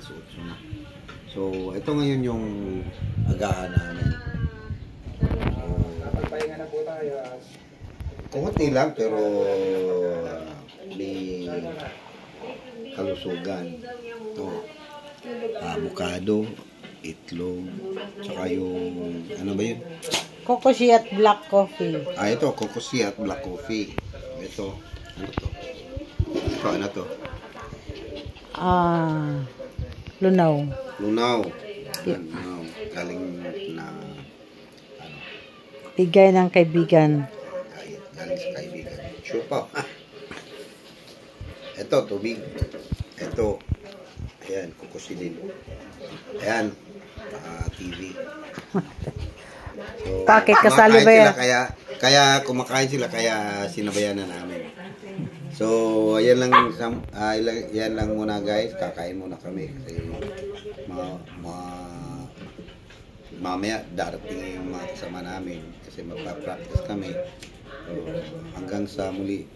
18 na. So, ito ngayon yung agahan namin. Pahinga na po tayo. Kunti lang pero may kalusugan. Ito, avocado, itlog, tsaka yung, ano ba yun? Kokoshi at black coffee. Ito, kokosi at black coffee. Ito, ano to? Ito, ano to? Lunaw. Lunaw. Lunaw. Galing na, Bigay ng kaibigan. galing sa kaibigan. Sure pa. Ito, tubig. Ito, ayan, kokosi din. Ayan, TV. So, Bakit kasali ba yan? Kaya kumakain sila, kaya sinabayan na namin. So, yan lang muna guys. Kakain muna kami. Kasi mamaya darating yung mga kasama namin. Kasi magpa-practice kami. So, hanggang sa muli.